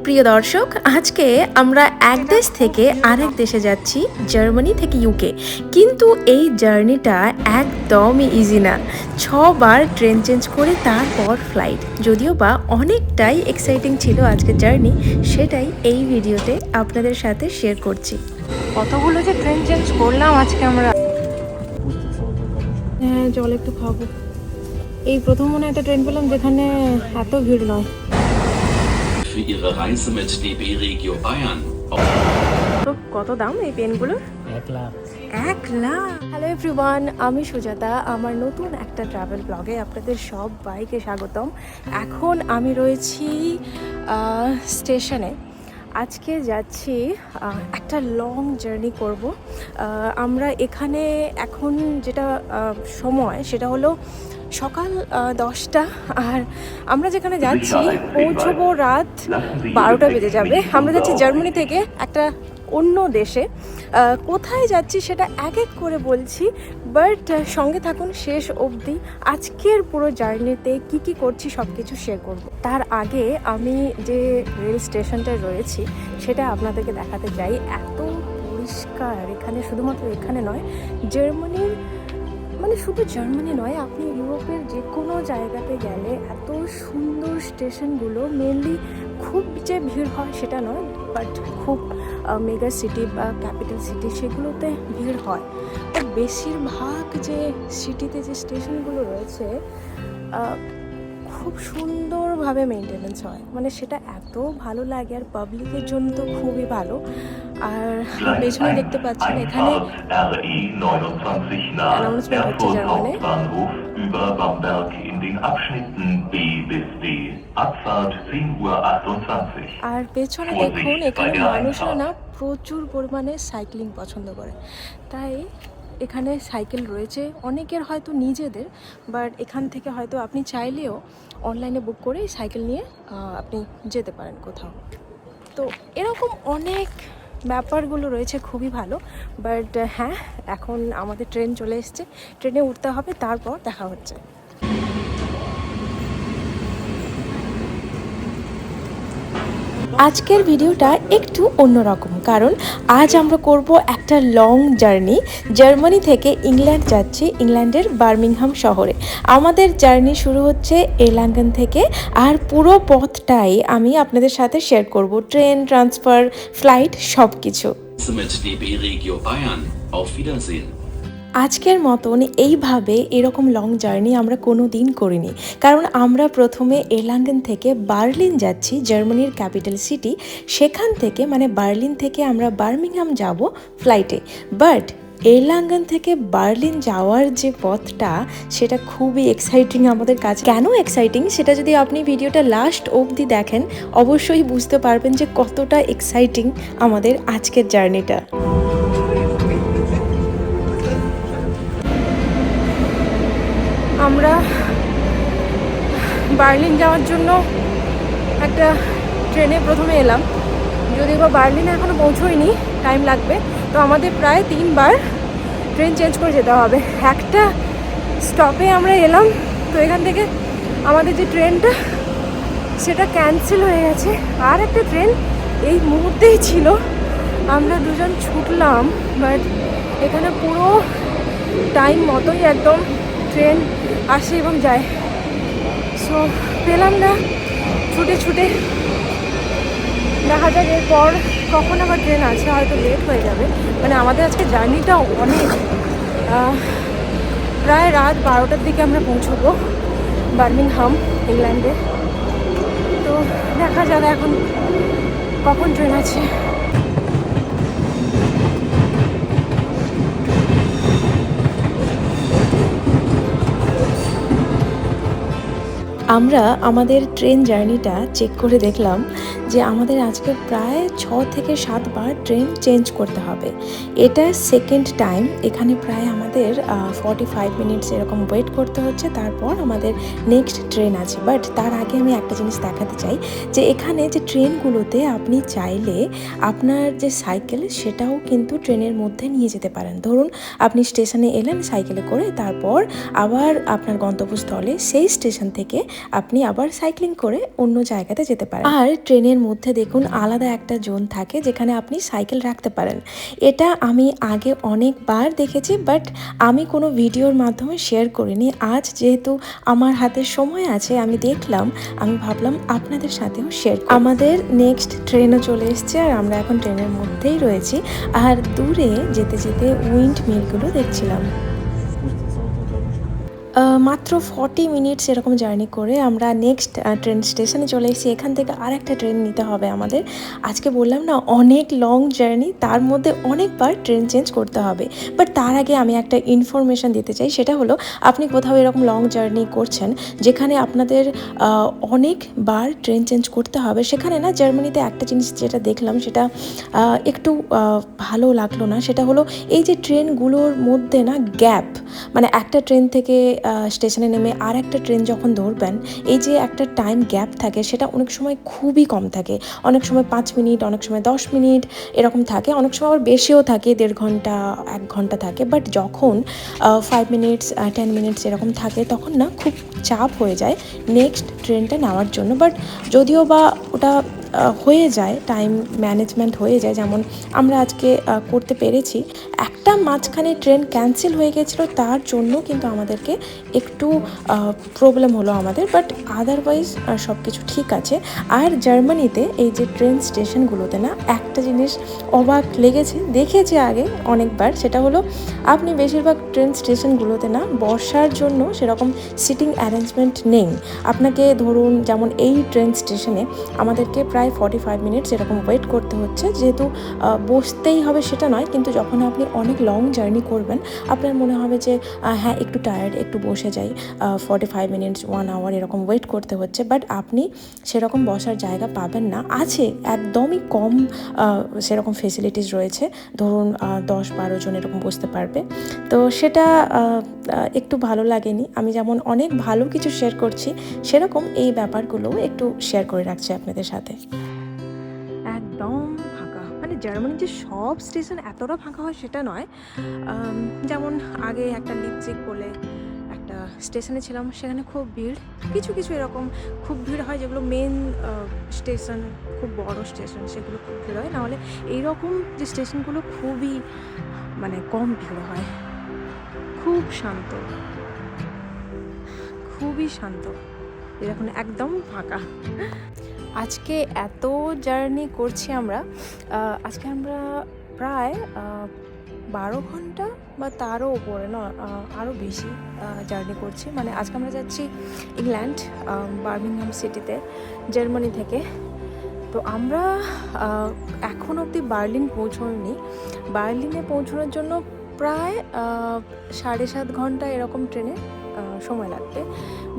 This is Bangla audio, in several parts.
প্রিয় দর্শক, আজকে আমরা এক দেশ থেকে আরেক দেশে যাচ্ছি, জার্মানি থেকে ইউকে। কিন্তু এই জার্নিটা একদমই ইজি না। 6বার ট্রেন চেঞ্জ করে তারপর ফ্লাইট। যদিও বা অনেকটাই এক্সাইটিং ছিল আজকের জার্নি, সেটাই এই ভিডিওতে আপনাদের সাথে শেয়ার করছি। কতগুলো যে ট্রেন চেঞ্জ করলাম আজকে আমরা। হ্যাঁ, জল একটু খাবো। এই প্রথম মনে একটা ট্রেন পেলাম যেখানে এত ভিড় নয়। Für Ihre Reise mit DB Regio Bayern. তো কত দাম এই পেনগুলোর? 1 লাখ। 1 লাখ। হ্যালো এভরিওয়ান, আমি সুজাতা। আমার নতুন একটা ট্রাভেল ব্লগে আপনাদের সবাইকে স্বাগতম। এখন আমি রয়েছি স্টেশনে। আজকে যাচ্ছি একটা লং জার্নি করব। আমরা এখানে এখন যেটা সময় সেটা হলো সকাল 10টা, আর আমরা যেখানে যাচ্ছি পৌঁছবো রাত 12টা বেজে যাবে। আমরা যাচ্ছি জার্মানি থেকে একটা অন্য দেশে। কোথায় যাচ্ছি সেটা এক এক করে বলছি, বাট সঙ্গে থাকুন শেষ অবধি। আজকের পুরো জার্নিতে কি কি করছি সব কিছু শেয়ার করব। তার আগে আমি যে রেল স্টেশনটায় রয়েছি সেটা আপনাদেরকে দেখাতে চাই। এত পরিষ্কার এখানে, শুধুমাত্র এখানে নয়, জার্মানির মানে শুধু জার্মানি নয়, আপনি ইউরোপের যে কোনো জায়গাতে গেলে এত সুন্দর স্টেশনগুলো। মেনলি খুব যে ভিড় হয় সেটা নয়, বাট খুব মেগা সিটি বা ক্যাপিটাল সিটি সেগুলোতে ভিড় হয়। তো বেশিরভাগ যে সিটিতে যে স্টেশনগুলো রয়েছে খুব সুন্দরভাবে মেনটেনেন্স হয়, মানে সেটা এত ভালো লাগে। আর পাবলিকের জন্য তো খুবই ভালো। আর পেছনে দেখতে পাচ্ছেন এখানে অ্যানাউন্সমেন্ট হচ্ছে জার্মানে। আর পেছনে দেখুন, এখানে মানুষরা না প্রচুর পরিমাণে সাইক্লিং পছন্দ করে, তাই এখানে সাইকেল রয়েছে অনেকের, হয়তো নিজেদের, বাট এখান থেকে হয়তো আপনি চাইলেও অনলাইনে বুক করে সাইকেল নিয়ে আপনি যেতে পারেন কোথাও। তো এরকম অনেক ব্যাপারগুলো রয়েছে, খুবই ভালো। বাট হ্যাঁ, এখন আমাদের ট্রেন চলে এসছে, ট্রেনে উঠতে হবে, তারপর দেখা হচ্ছে। আজকের ভিডিওটা একটু অন্যরকম, কারণ আজ আমরা করব একটা লং জার্নি। জার্মানি থেকে ইংল্যান্ড যাচ্ছি, ইংল্যান্ডের বার্মিংহাম শহরে। আমাদের জার্নি শুরু হচ্ছে এলাঙ্গন থেকে, আর পুরো পথটাই আমি আপনাদের সাথে শেয়ার করব। ট্রেন, ট্রান্সফার, ফ্লাইট, সব কিছু। Mit DB Regio Bayern. Auf Wiedersehen. আজকের মতন এইভাবে এরকম লং জার্নি আমরা কোনো দিন করিনি, কারণ আমরা প্রথমে এলাঙ্গন থেকে বার্লিন যাচ্ছি, জার্মানির ক্যাপিটাল সিটি। সেখান থেকে মানে বার্লিন থেকে আমরা বার্মিংহাম যাব ফ্লাইটে। বাট এলাঙ্গন থেকে বার্লিন যাওয়ার যে পথটা সেটা খুবই এক্সাইটিং আমাদের কাছে। কেন এক্সাইটিং সেটা যদি আপনি ভিডিওটা লাস্ট অবধি দেখেন অবশ্যই বুঝতে পারবেন যে কতটা এক্সাইটিং আমাদের আজকের জার্নিটা। আমরা বার্লিন যাওয়ার জন্য একটা ট্রেনে প্রথমে এলাম, যদিও বা বার্লিনে এখনও পৌঁছোইনি, টাইম লাগবে। তো আমাদের প্রায় 3বার ট্রেন চেঞ্জ করে যেতে হবে। একটা স্টপে আমরা এলাম, তো এখান থেকে আমাদের যে ট্রেনটা সেটা ক্যান্সেল হয়ে গেছে। আর একটা ট্রেন এই মুহূর্তেই ছিল, আমরা দুজন ছুটলাম, বাট এখানে পুরো টাইম মতোই একদম ট্রেন আসে এবং যায়। সো পেলাম না, ছুটে ছুটে দেখা যাক এরপর কখন আবার ট্রেন আছে, হয়তো লেট হয়ে যাবে। মানে আমাদের আজকে জার্নিটা অনেক, প্রায় রাত 12টার দিকে আমরা পৌঁছবো বার্মিংহাম ইংল্যান্ডে। তো দেখা যাক এখন কখন ট্রেন আছে। আমরা আমাদের ট্রেন জার্নিটা চেক করে দেখলাম যে আমাদের আজকে প্রায় 6 থেকে 7বার ট্রেন চেঞ্জ করতে হবে। এটা সেকেন্ড টাইম। এখানে প্রায় আমাদের 45 মিনিটস এরকম ওয়েট করতে হচ্ছে, তারপর আমাদের নেক্সট ট্রেন আছে। বাট তার আগে আমি একটা জিনিস দেখাতে চাই, যে এখানে যে ট্রেনগুলোতে আপনি চাইলে আপনার যে সাইকেল সেটাও কিন্তু ট্রেনের মধ্যে নিয়ে যেতে পারেন। ধরুন আপনি স্টেশনে এলেন সাইকেলে করে, তারপর আবার আপনার গন্তব্যস্থলে সেই স্টেশন থেকে আপনি আবার সাইক্লিং করে অন্য জায়গাতে যেতে পারেন। আর ট্রেনের মধ্যে দেখুন আলাদা একটা জোন থাকে যেখানে আপনি সাইকেল রাখতে পারেন। এটা আমি আগে অনেকবার দেখেছি, বাট আমি কোনো ভিডিওর মাধ্যমে শেয়ার করিনি। আজ যেহেতু আমার হাতে সময় আছে, আমি দেখলাম, আমি ভাবলাম আপনাদের সাথেও শেয়ার করি। আমাদের নেক্সট ট্রেনও চলে এসছে আর আমরা এখন ট্রেনের মধ্যেই রয়েছি। আর দূরে যেতে যেতে উইন্ড মিলগুলো দেখছিলাম। মাত্র 40 মিনিটস এরকম জার্নি করে আমরা নেক্সট ট্রেন স্টেশনে চলে এসেছি। এখান থেকে আর একটা ট্রেন নিতে হবে আমাদের। আজকে বললাম না, অনেক লং জার্নি, তার মধ্যে অনেকবার ট্রেন চেঞ্জ করতে হবে। বাট তার আগে আমি একটা ইনফরমেশান দিতে চাই, সেটা হলো আপনি কোথাও এরকম লং জার্নি করছেন যেখানে আপনাদের অনেকবার ট্রেন চেঞ্জ করতে হবে, সেখানে না জার্মানিতে একটা জিনিস যেটা দেখলাম সেটা একটু ভালো লাগলো না। সেটা হলো এই যে ট্রেনগুলোর মধ্যে না গ্যাপ, মানে একটা ট্রেন থেকে স্টেশনে নেমে আর একটা ট্রেন যখন ধরবেন, এই যে একটা টাইম গ্যাপ থাকে সেটা অনেক সময় খুবই কম থাকে। অনেক সময় 5 মিনিট, অনেক সময় 10 মিনিট এরকম থাকে, অনেক সময় আবার বেশিও থাকে, 1.5 ঘন্টা 1 ঘন্টা থাকে। বাট যখন 5 মিনিটস 10 মিনিটস এরকম থাকে তখন না খুব চাপ হয়ে যায় নেক্সট ট্রেনটা নেওয়ার জন্য। বাট যদিও বা ওটা হয়ে যায়, টাইম ম্যানেজমেন্ট হয়ে যায়, যেমন আমরা আজকে করতে পেরেছি। একটা মাঝখানে ট্রেন ক্যান্সেল হয়ে গেছিলো, তার জন্য কিন্তু আমাদেরকে একটু প্রবলেম হলো আমাদের, বাট আদারওয়াইজ সব কিছু ঠিক আছে। আর জার্মানিতে এই যে ট্রেন স্টেশনগুলোতে না একটা জিনিস অবাক লেগেছে, দেখেছি আগে অনেকবার, সেটা হলো আপনি বেশিরভাগ ট্রেন স্টেশনগুলোতে না বসার জন্য সেরকম সিটিং অ্যারেঞ্জমেন্ট নেই। আপনাকে ধরুন যেমন এই ট্রেন স্টেশনে আমাদেরকে প্রায় 45 মিনিটস এরকম ওয়েট করতে হচ্ছে। যেহেতু বসতেই হবে সেটা নয়, কিন্তু যখন আপনি অনেক লং জার্নি করবেন আপনার মনে হবে যে হ্যাঁ একটু টায়ার্ড, একটু বসে যাই, 45 মিনিটস 1 আওয়ার এরকম ওয়েট করতে হচ্ছে। বাট আপনি সেরকম বসার জায়গা পাবেন না। আছে একদমই কম সেরকম ফেসিলিটিস রয়েছে, ধরুন 10-12 জন এরকম বসতে পারবে। তো সেটা একটু ভালো লাগেনি। আমি যেমন অনেক ভালো কিছু শেয়ার করছি, সেরকম এই ব্যাপারগুলোও একটু শেয়ার করে রাখছি আপনাদের সাথে। একদম ফাঁকা, মানে জার্মানির যে সব স্টেশন এতটা ফাঁকা হয় সেটা নয়। যেমন আগে একটা লিপজিগ বলে একটা স্টেশনে ছিলাম, সেখানে খুব ভিড়। কিছু কিছু এরকম খুব ভিড় হয় যেগুলো মেন স্টেশন, খুব বড় স্টেশন, সেগুলো খুব ভিড় হয়। নাহলে এইরকম যে স্টেশনগুলো খুবই মানে কম ভিড় হয়। খুব শান্ত, খুবই শান্ত, এরকম একদম ফাঁকা। আজকে এত জার্নি করছি আমরা, আজকে আমরা প্রায় 12 ঘন্টা বা তারও ওপরে, না আরও বেশি জার্নি করছি। মানে আজকে আমরা যাচ্ছি ইংল্যান্ড, বার্মিংহাম সিটিতে, জার্মানি থেকে। তো আমরা এখন অবধি বার্লিন পৌঁছাইনি। বার্লিনে পৌঁছানোর জন্য প্রায় 7.5 ঘন্টা এরকম ট্রেনে সময় লাগবে।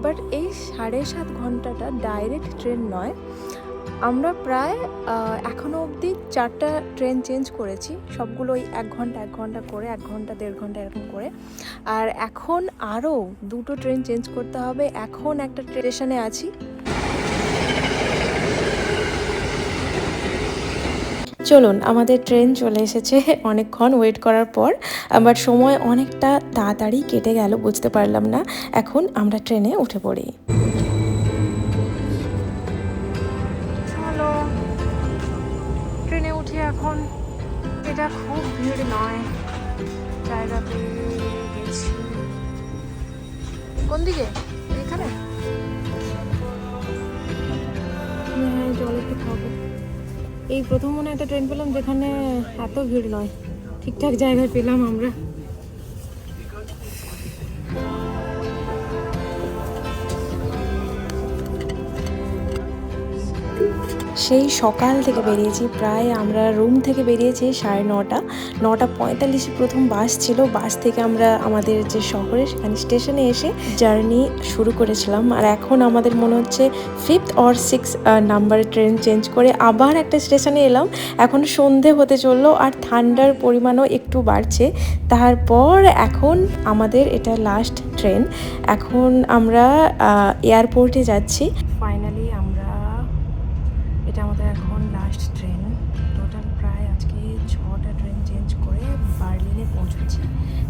বাট এই 7.5 ঘন্টাটা ডাইরেক্ট ট্রেন নয়, আমরা প্রায় এখনও অবধি 4টা ট্রেন চেঞ্জ করেছি, সবগুলোই 1 ঘন্টা 1 ঘন্টা করে, 1 ঘন্টা 1.5 ঘন্টা এরকম করে। আর এখন আরও 2টো ট্রেন চেঞ্জ করতে হবে। এখন একটা স্টেশনে আছি। চলুন, আমাদের ট্রেন চলে এসেছে অনেকক্ষণ ওয়েট করার পর। বাট সময় অনেকটা তাড়াতাড়ি কেটে গেল, বুঝতে পারলাম না। এখন আমরা ট্রেনে উঠে পড়ি। চলো ট্রেনে উঠে এখন, এটা খুব ভিড় নয়, জায়গা পেয়ে গেছি। কোন দিকে? এখানে জল একটু খাবো। এই প্রথম মনে একটা ট্রেন পেলাম যেখানে এত ভিড় নয়, ঠিকঠাক জায়গায় পেলাম আমরা। সেই সকাল থেকে বেরিয়েছি, প্রায় আমরা রুম থেকে বেরিয়েছি 9:30, 9:45 প্রথম বাস ছিল। বাস থেকে আমরা আমাদের যে শহরে সেখানে স্টেশনে এসে জার্নি শুরু করেছিলাম। আর এখন আমাদের মনে হচ্ছে 5th or 6th নাম্বারের ট্রেন চেঞ্জ করে আবার একটা স্টেশনে এলাম। এখন সন্ধে হতে চললো আর ঠান্ডার পরিমাণও একটু বাড়ছে। তারপর এখন আমাদের এটা লাস্ট ট্রেন। এখন আমরা এয়ারপোর্টে যাচ্ছি। ফাইনালি এটা আমাদের এখন লাস্ট ট্রেন। টোটাল প্রায় আজকে 6টা ট্রেন চেঞ্জ করে বার্লিনে পৌঁছেছি।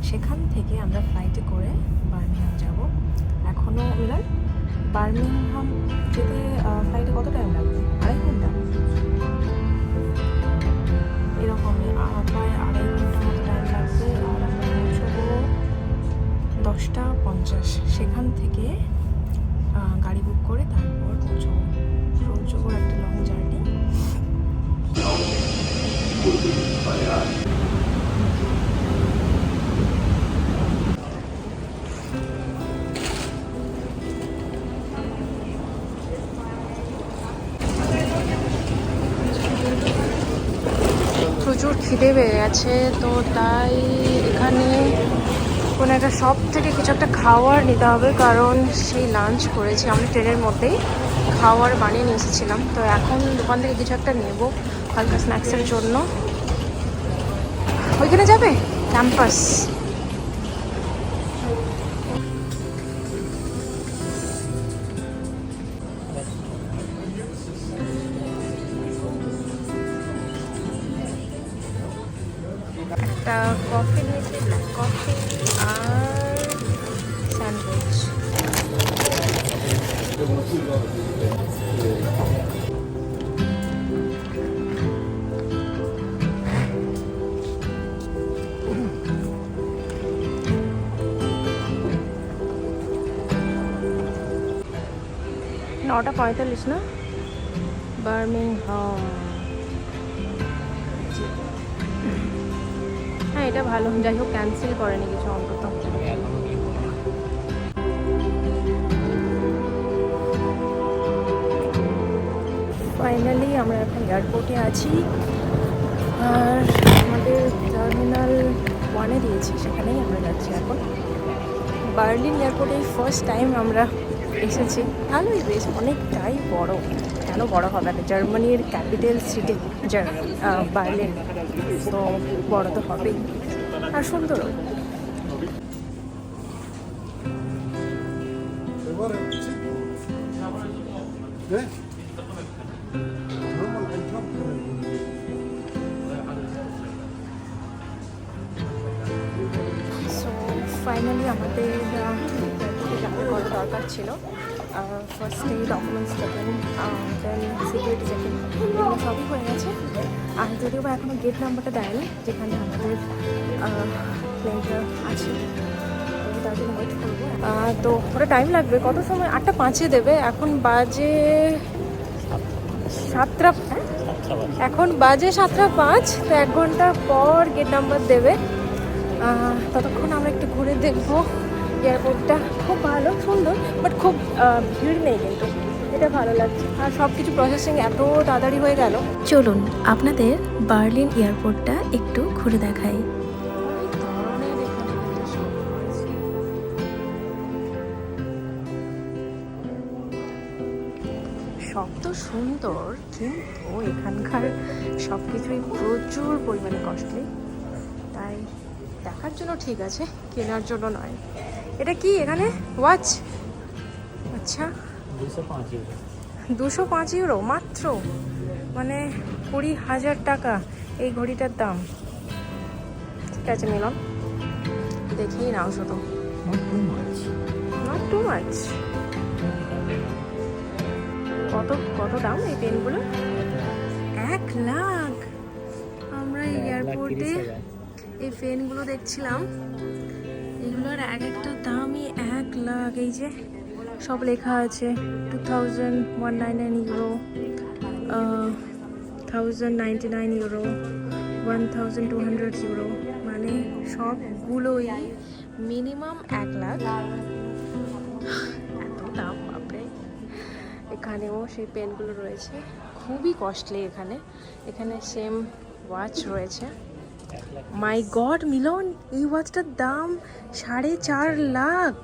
সেখান থেকে আমরা ফ্লাইটে করে বার্মিংহাম যাব। এখনও মিলান বার্মিংহাম যেতে ফ্লাইটে কত টাইম লাগবে? 2.5 ঘন্টা এরকমই, প্রায় 2.5 ঘন্টা মতো টাইম লাগবে। আর আমরা পৌঁছবো 10:50। সেখান থেকে গাড়ি বুক করে তারপর পৌঁছবো একটা লং জার্নি। প্রচুর খিদে পেয়ে গেছে, তো তাই এখানে কোনো একটা শপ থেকে কিছু একটা খাওয়ার নিতে হবে, কারণ সেই লাঞ্চ করেছি আমরা ট্রেনের মধ্যেই, খাওয়ার বানিয়ে নিয়ে এসেছিলাম। তো এখন দোকান থেকে কিছু একটা নেবো হালকা স্ন্যাক্সের জন্য। ওইখানে যাবে ক্যাম্পাস। একটা কফি নিয়েছি, ব্ল্যাক কফি আর স্যান্ডউইচ। নটা 45 না? বার্মিংহাম। হ্যাঁ, এটা ভালো, যাই হোক ক্যান্সেল করেনি কিছু অন্তত। ফাইনালি আমরা এখন এয়ারপোর্টে আছি, আর আমাদের টার্মিনাল 1-এ দিয়েছি, সেখানেই আমরা যাচ্ছি এখন। বার্লিন এয়ারপোর্টে ফার্স্ট টাইম আমরা এসেছি। ভালোই, বেশ অনেকটাই বড়। কেন বড় হবে না, জার্মানির ক্যাপিটাল সিটি বার্লিন, তো বড় তো হবেই, আর সুন্দরও। সো ফাইনালি আমাদের যাতে করা দরকার ছিল, ফার্স্টে ডকুমেন্টস চেকিং, দেন সিকিউরিটি চেকিং, এগুলো সবই হয়ে গেছে। আর যদিও বা এখনও গেট নাম্বারটা দেয়নি যেখানে আমাদের প্লেনটা আছে, তো তার জন্য ওয়েট করবো। তো ওটা টাইম লাগবে, কত সময়? 8:05 দেবে, এখন বাজে 7টা। এখন বাজে 7:05, তো 1 ঘন্টা পর গেট নাম্বার দেবে। ততক্ষণ আমরা একটু ঘুরে দেখবো এয়ারপোর্টটা। খুব ভালো, সুন্দর, বাট খুব ভিড় নেই, কিন্তু এটা ভালো লাগছে। আর সব কিছু প্রসেসিং এত তাড়াতাড়ি হয়ে গেল। চলুন আপনাদের বার্লিন এয়ারপোর্টটা একটু ঘুরে দেখাই। সব তো সুন্দর, কিন্তু এখানকার সব কিছুই প্রচুর পরিমাণে কস্টলি, তাই দেখার জন্য ঠিক আছে, কেনার জন্য নয়। এটা কি এখানে ওয়াচ? আচ্ছা, 205 ইউরো মাত্র, মানে 20,000 টাকা এই ঘড়িটার দাম। ঠিক আছে, নিলাম, দেখেই নাও শুধু। Not too much. কত দাম এই পেনগুলো? 1 লাখ। আমরা এয়ারপোর্টে এই পেনগুলো দেখছিলাম, এগুলোর এক একটা দামই 1 লাখ। এই যে সব লেখা আছে 2,199 ইউরো, 1,099 ইউরো, 1,200 ইউরো, মানে সবগুলোই মিনিমাম 1 লাখ। এত দাম, বাপরে। এখানেও সেই পেনগুলো রয়েছে, খুবই কস্টলি। এখানে সেম ওয়াচ রয়েছে। মাই গড মিলন, এই ওয়াচটার দাম 4.5 লাখ,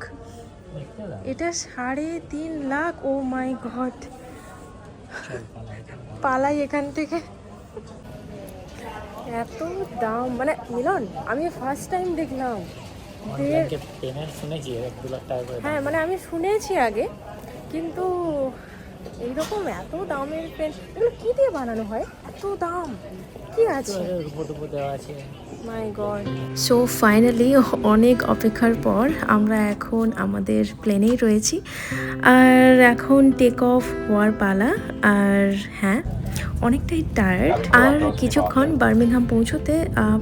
এটা 3.5 লাখ। ও মাই গড, পালাই এখান থেকে। এত দাম, মানে মিলন আমি ফার্স্ট টাইম দেখলাম। হ্যাঁ, মানে আমি শুনেছি আগে, কিন্তু এইরকম এত দামের পেন, এগুলো কি দিয়ে বানানো হয়? এত দাম কি আছে? মাই গড। সো ফাইনালি অনেক অপেক্ষার পর আমরা এখন আমাদের প্লেনেই রয়েছি, আর এখন টেক অফ হওয়ার পালা। আর হ্যাঁ, অনেকটাই টায়ার্ড, আর কিছুক্ষণ বার্মিংহাম পৌঁছতে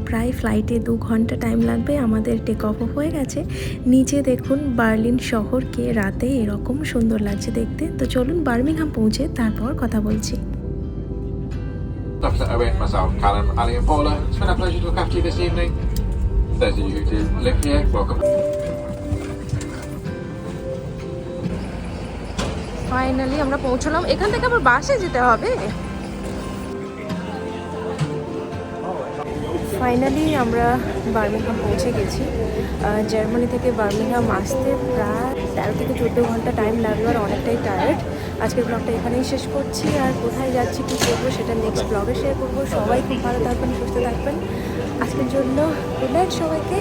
প্রায় ফ্লাইটে 2 ঘন্টা টাইম লাগবে। আমাদের টেক অফও হয়ে গেছে। নিচে দেখুন বার্লিন শহরকে রাতে এরকম সুন্দর লাগছে দেখতে। তো চলুন বার্মিংহাম পৌঁছে তারপর কথা বলছি। Dr. Owen, myself, Callum, Ali and Paula. It's been a pleasure to look after you this evening. Those of you who do live here, welcome. Finally আমরা পৌঁছলাম। এখান থেকে আবার বাসে যেতে হবে। ফাইনালি আমরা বার্মিংহাম পৌঁছে গেছি। জার্মানি থেকে বার্মিংহাম আসতে প্রায় 13 থেকে 14 ঘন্টা টাইম লাগলো, আর অনেকটাই টায়ার্ড। আজকের ব্লগটা এখানেই শেষ করছি, আর কোথায় যাচ্ছি কী করবো সেটা নেক্সট ব্লগে শেয়ার করবো। সবাই খুব ভালো থাকবেন, সুস্থ থাকবেন। আজকের জন্য গুড নাইট সবাইকে।